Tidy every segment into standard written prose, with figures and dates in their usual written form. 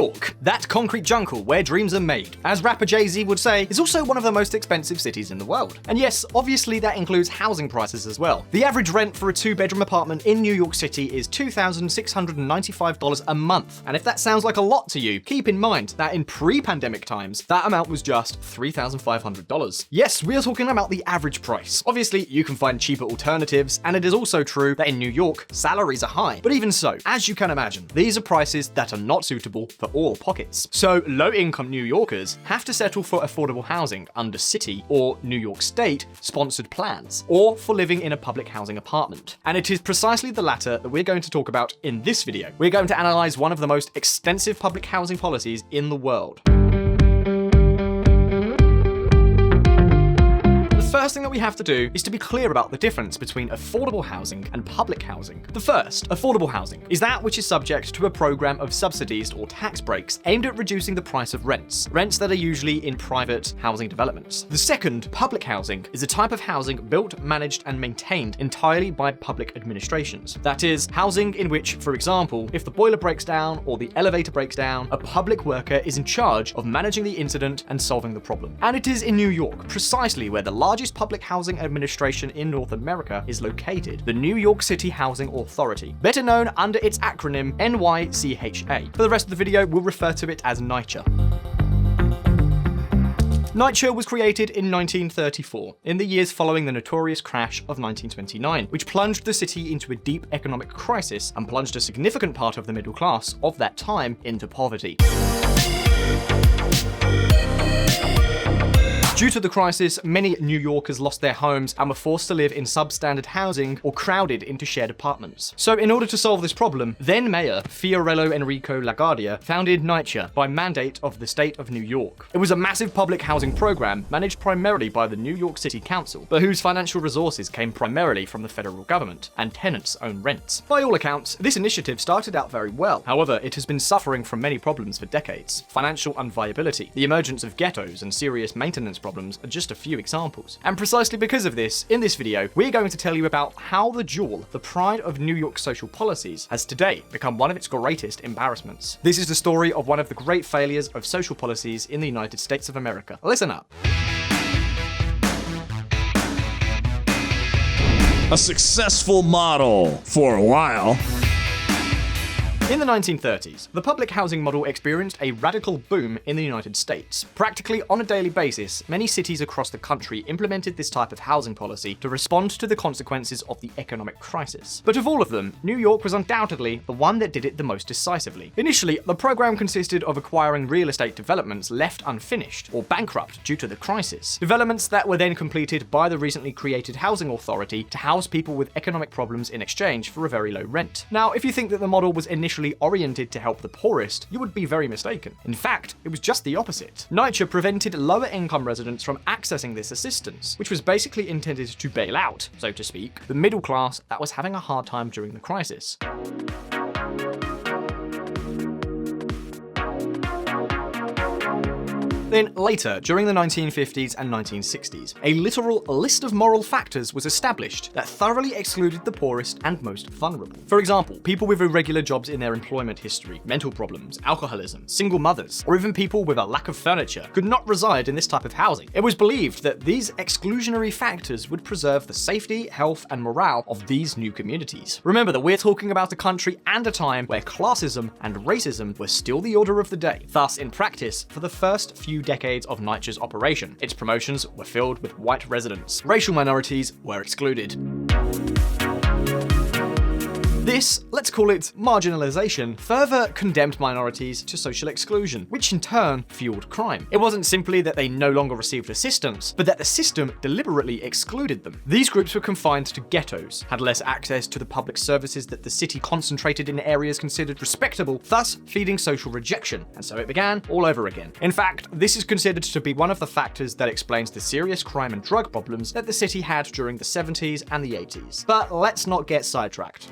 York, that concrete jungle where dreams are made, as rapper Jay-Z would say, is also one of the most expensive cities in the world. And yes, obviously that includes housing prices as well. The average rent for a 2-bedroom apartment in New York City is $2,695 a month. And if that sounds like a lot to you, keep in mind that in pre-pandemic times, that amount was just $3,500. Yes, we are talking about the average price. Obviously, you can find cheaper alternatives, and it is also true that in New York, salaries are high. But even so, as you can imagine, these are prices that are not suitable for all pockets. So low-income New Yorkers have to settle for affordable housing under city or New York State sponsored plans, or for living in a public housing apartment. And it is precisely the latter that we're going to talk about in this video. We're going to analyze one of the most extensive public housing policies in the world. The first thing that we have to do is to be clear about the difference between affordable housing and public housing. The first, affordable housing, is that which is subject to a program of subsidies or tax breaks aimed at reducing the price of rents that are usually in private housing developments. The second, public housing, is a type of housing built, managed, and maintained entirely by public administrations. That is, housing in which, for example, if the boiler breaks down or the elevator breaks down, a public worker is in charge of managing the incident and solving the problem. And it is in New York, precisely where the largest public housing administration in North America is located, the New York City Housing Authority, better known under its acronym NYCHA. For the rest of the video, we'll refer to it as NYCHA. NYCHA was created in 1934, in the years following the notorious crash of 1929, which plunged the city into a deep economic crisis and plunged a significant part of the middle class of that time into poverty. Due to the crisis, many New Yorkers lost their homes and were forced to live in substandard housing or crowded into shared apartments. So in order to solve this problem, then Mayor Fiorello Enrico LaGuardia founded NYCHA by mandate of the state of New York. It was a massive public housing program managed primarily by the New York City Council, but whose financial resources came primarily from the federal government and tenants' own rents. By all accounts, this initiative started out very well. However, it has been suffering from many problems for decades. Financial unviability, the emergence of ghettos, and serious maintenance problems are just a few examples. And precisely because of this, in this video, we're going to tell you about how the jewel, the pride of New York social policies, has today become one of its greatest embarrassments. This is the story of one of the great failures of social policies in the United States of America. Listen up. A successful model for a while. In the 1930s, the public housing model experienced a radical boom in the United States. Practically on a daily basis, many cities across the country implemented this type of housing policy to respond to the consequences of the economic crisis. But of all of them, New York was undoubtedly the one that did it the most decisively. Initially, the program consisted of acquiring real estate developments left unfinished or bankrupt due to the crisis. Developments that were then completed by the recently created housing authority to house people with economic problems in exchange for a very low rent. Now, if you think that the model was initially oriented to help the poorest, you would be very mistaken. In fact, it was just the opposite. NYCHA prevented lower income residents from accessing this assistance, which was basically intended to bail out, so to speak, the middle class that was having a hard time during the crisis. Then later, during the 1950s and 1960s, a literal list of moral factors was established that thoroughly excluded the poorest and most vulnerable. For example, people with irregular jobs in their employment history, mental problems, alcoholism, single mothers, or even people with a lack of furniture could not reside in this type of housing. It was believed that these exclusionary factors would preserve the safety, health, and morale of these new communities. Remember that we're talking about a country and a time where classism and racism were still the order of the day. Thus, in practice, for the first few decades of NYCHA's operation, its promotions were filled with white residents. Racial minorities were excluded. This, let's call it marginalization, further condemned minorities to social exclusion, which in turn fueled crime. It wasn't simply that they no longer received assistance, but that the system deliberately excluded them. These groups were confined to ghettos, had less access to the public services that the city concentrated in areas considered respectable, thus feeding social rejection, and so it began all over again. In fact, this is considered to be one of the factors that explains the serious crime and drug problems that the city had during the 70s and the 80s. But let's not get sidetracked.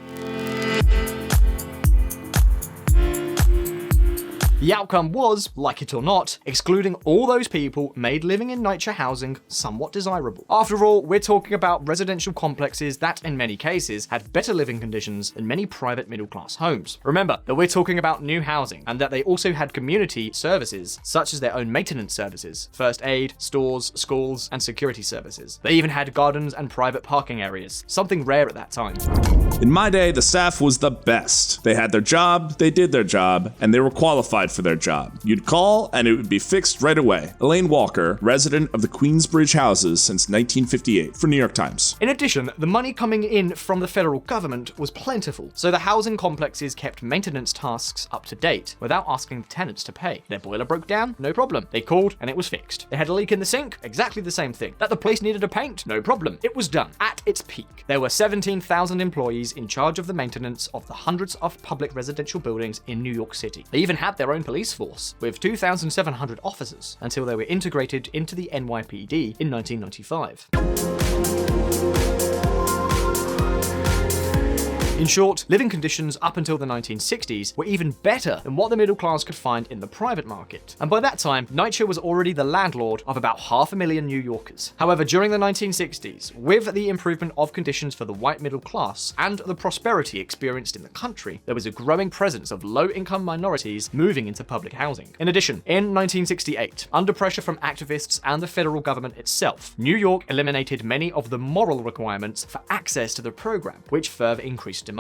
The outcome was, like it or not, excluding all those people made living in NYCHA housing somewhat desirable. After all, we're talking about residential complexes that, in many cases, had better living conditions than many private middle-class homes. Remember that we're talking about new housing, and that they also had community services, such as their own maintenance services, first aid, stores, schools, and security services. They even had gardens and private parking areas, something rare at that time. In my day, the staff was the best. They had their job, they did their job, and they were qualified for their job. You'd call, and it would be fixed right away. Elaine Walker, resident of the Queensbridge houses since 1958, for New York Times. In addition, the money coming in from the federal government was plentiful, so the housing complexes kept maintenance tasks up to date without asking the tenants to pay. Their boiler broke down? No problem. They called and it was fixed. They had a leak in the sink? Exactly the same thing. That the place needed a paint? No problem. It was done. At its peak, there were 17,000 employees in charge of the maintenance of the hundreds of public residential buildings in New York City. They even had their own police force, with 2,700 officers, until they were integrated into the NYPD in 1995. In short, living conditions up until the 1960s were even better than what the middle class could find in the private market. And by that time, NYCHA was already the landlord of about 500,000 New Yorkers. However, during the 1960s, with the improvement of conditions for the white middle class and the prosperity experienced in the country, there was a growing presence of low-income minorities moving into public housing. In addition, in 1968, under pressure from activists and the federal government itself, New York eliminated many of the moral requirements for access to the program, which further increased demand.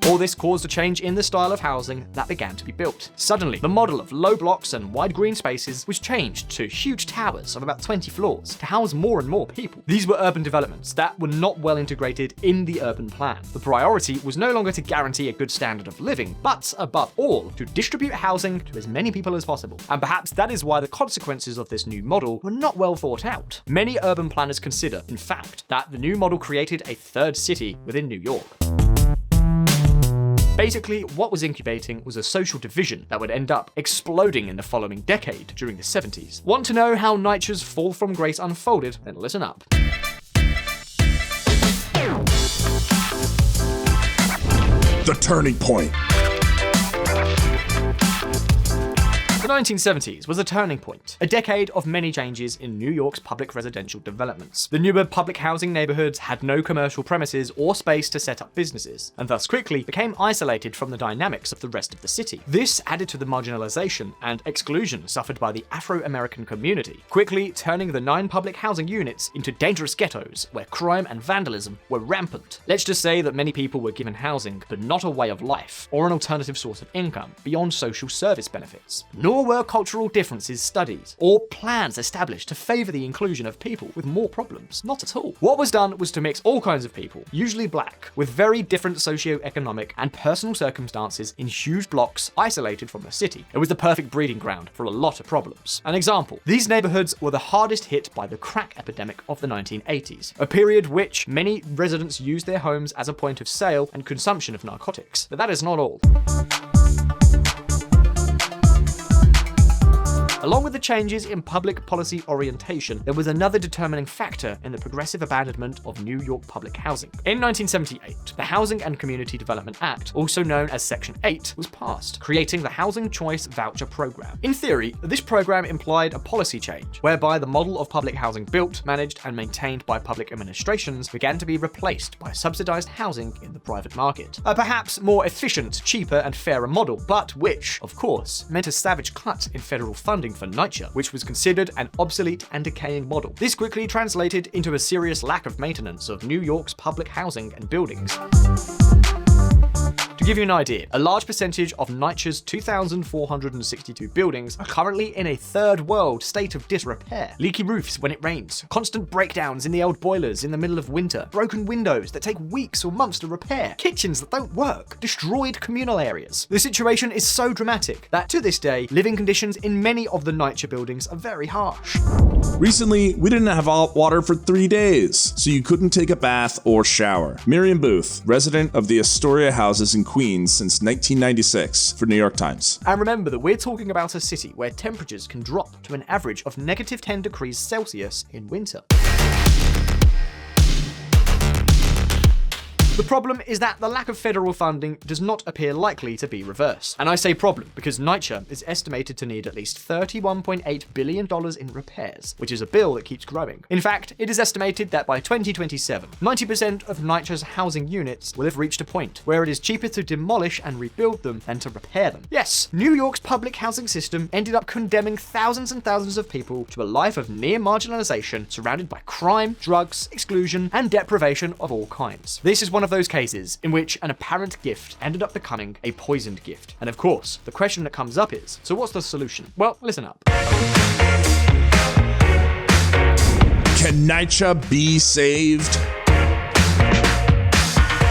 All this caused a change in the style of housing that began to be built. Suddenly, the model of low blocks and wide green spaces was changed to huge towers of about 20 floors to house more and more people. These were urban developments that were not well integrated in the urban plan. The priority was no longer to guarantee a good standard of living, but above all, to distribute housing to as many people as possible. And perhaps that is why the consequences of this new model were not well thought out. Many urban planners consider, in fact, that the new model created a third city within New York. Basically, what was incubating was a social division that would end up exploding in the following decade during the 70s. Want to know how NYCHA's fall from grace unfolded? Then listen up. The turning point. The 1970s was a turning point, a decade of many changes in New York's public residential developments. The newer public housing neighborhoods had no commercial premises or space to set up businesses, and thus quickly became isolated from the dynamics of the rest of the city. This added to the marginalization and exclusion suffered by the Afro-American community, quickly turning the 9 public housing units into dangerous ghettos where crime and vandalism were rampant. Let's just say that many people were given housing, but not a way of life or an alternative source of income beyond social service benefits. Nor were cultural differences studied or plans established to favor the inclusion of people with more problems. Not at all. What was done was to mix all kinds of people, usually black, with very different socioeconomic and personal circumstances in huge blocks isolated from the city. It was the perfect breeding ground for a lot of problems. An example, these neighborhoods were the hardest hit by the crack epidemic of the 1980s, a period which many residents used their homes as a point of sale and consumption of narcotics. But that is not all. Along with the changes in public policy orientation, there was another determining factor in the progressive abandonment of New York public housing. In 1978, the Housing and Community Development Act, also known as Section 8, was passed, creating the Housing Choice Voucher Program. In theory, this program implied a policy change, whereby the model of public housing built, managed, and maintained by public administrations began to be replaced by subsidized housing in the private market. A perhaps more efficient, cheaper, and fairer model, but which, of course, meant a savage cut in federal funding for NYCHA, which was considered an obsolete and decaying model. This quickly translated into a serious lack of maintenance of New York's public housing and buildings. To give you an idea, a large percentage of NYCHA's 2,462 buildings are currently in a third world state of disrepair. Leaky roofs when it rains, constant breakdowns in the old boilers in the middle of winter, broken windows that take weeks or months to repair, kitchens that don't work, destroyed communal areas. The situation is so dramatic that to this day, living conditions in many of the NYCHA buildings are very harsh. Recently, we didn't have hot water for 3 days, so you couldn't take a bath or shower. Miriam Booth, resident of the Astoria houses in Queens since 1996, for New York Times. And remember that we're talking about a city where temperatures can drop to an average of -10 degrees Celsius in winter. The problem is that the lack of federal funding does not appear likely to be reversed. And I say problem because NYCHA is estimated to need at least $31.8 billion in repairs, which is a bill that keeps growing. In fact, it is estimated that by 2027, 90% of NYCHA's housing units will have reached a point where it is cheaper to demolish and rebuild them than to repair them. Yes, New York's public housing system ended up condemning thousands and thousands of people to a life of near marginalization surrounded by crime, drugs, exclusion, and deprivation of all kinds. This is one of those cases in which an apparent gift ended up becoming a poisoned gift. And of course, the question that comes up is, so what's the solution? Well, listen up. Can NYCHA be saved?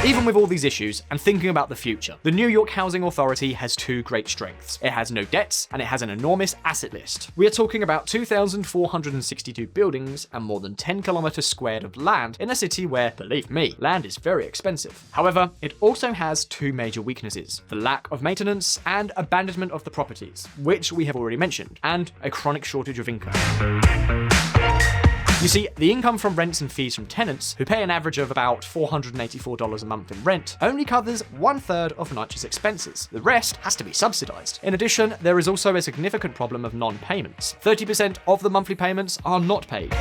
Even with all these issues, and thinking about the future, the New York Housing Authority has two great strengths. It has no debts, and it has an enormous asset list. We are talking about 2,462 buildings and more than 10 kilometers squared of land in a city where, believe me, land is very expensive. However, it also has two major weaknesses: the lack of maintenance and abandonment of the properties, which we have already mentioned, and a chronic shortage of income. You see, the income from rents and fees from tenants, who pay an average of about $484 a month in rent, only covers 1/3 of NYCHA's expenses. The rest has to be subsidized. In addition, there is also a significant problem of non-payments. 30% of the monthly payments are not paid.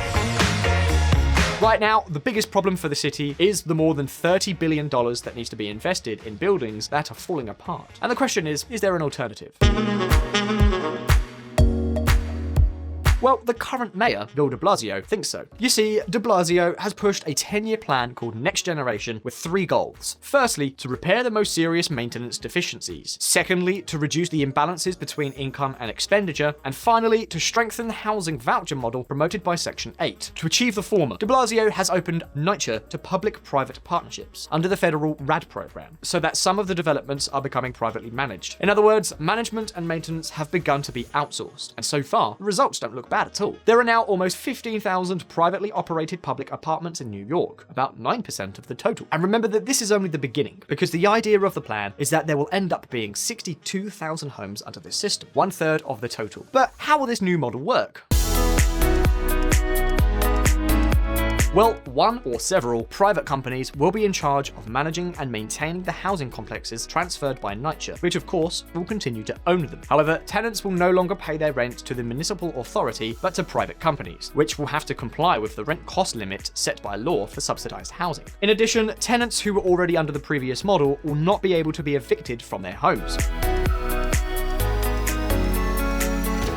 Right now, the biggest problem for the city is the more than $30 billion that needs to be invested in buildings that are falling apart. And the question is there an alternative? Well, the current mayor, Bill de Blasio, thinks so. You see, de Blasio has pushed a 10-year plan called Next Generation with 3 goals. Firstly, to repair the most serious maintenance deficiencies. Secondly, to reduce the imbalances between income and expenditure. And finally, to strengthen the housing voucher model promoted by Section 8. To achieve the former, de Blasio has opened NYCHA to public-private partnerships under the federal RAD program, so that some of the developments are becoming privately managed. In other words, management and maintenance have begun to be outsourced, and so far, the results don't look bad at all. There are now almost 15,000 privately operated public apartments in New York, about 9% of the total. And remember that this is only the beginning, because the idea of the plan is that there will end up being 62,000 homes under this system, 1/3 of the total. But how will this new model work? Well, one or several private companies will be in charge of managing and maintaining the housing complexes transferred by NYCHA, which of course will continue to own them. However, tenants will no longer pay their rent to the municipal authority, but to private companies, which will have to comply with the rent cost limit set by law for subsidized housing. In addition, tenants who were already under the previous model will not be able to be evicted from their homes.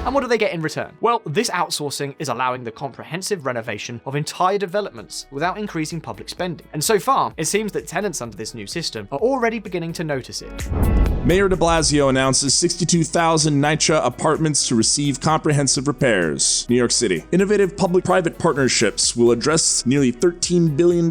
And what do they get in return? Well, this outsourcing is allowing the comprehensive renovation of entire developments without increasing public spending. And so far, it seems that tenants under this new system are already beginning to notice it. Mayor de Blasio announces 62,000 NYCHA apartments to receive comprehensive repairs. New York City. Innovative public-private partnerships will address nearly $13 billion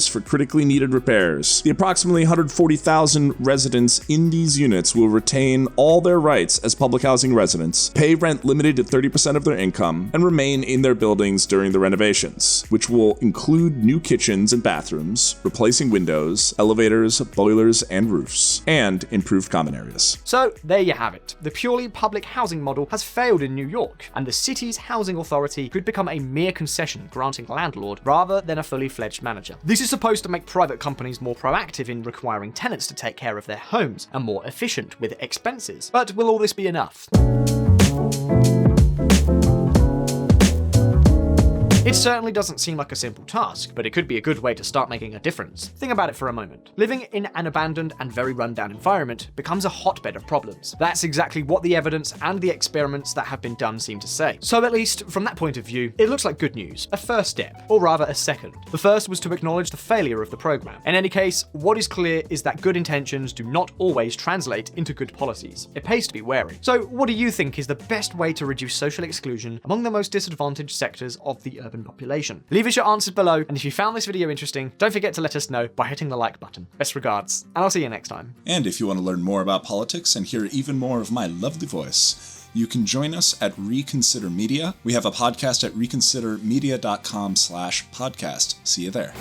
for critically needed repairs. The approximately 140,000 residents in these units will retain all their rights as public housing residents, pay rent limited to 30% of their income, and remain in their buildings during the renovations, which will include new kitchens and bathrooms, replacing windows, elevators, boilers, and roofs, and improved common areas. So there you have it. The purely public housing model has failed in New York, and the city's housing authority could become a mere concession granting landlord rather than a fully fledged manager. This is supposed to make private companies more proactive in requiring tenants to take care of their homes and more efficient with expenses. But will all this be enough? It certainly doesn't seem like a simple task, but it could be a good way to start making a difference. Think about it for a moment. Living in an abandoned and very run-down environment becomes a hotbed of problems. That's exactly what the evidence and the experiments that have been done seem to say. So at least, from that point of view, it looks like good news. A first step, or rather a second. The first was to acknowledge the failure of the program. In any case, what is clear is that good intentions do not always translate into good policies. It pays to be wary. So what do you think is the best way to reduce social exclusion among the most disadvantaged sectors of the urban population? Leave us your answers below, and if you found this video interesting, don't forget to let us know by hitting the like button. Best regards, and I'll see you next time. And if you want to learn more about politics and hear even more of my lovely voice, you can join us at Reconsider Media. We have a podcast at reconsidermedia.com/podcast. See you there.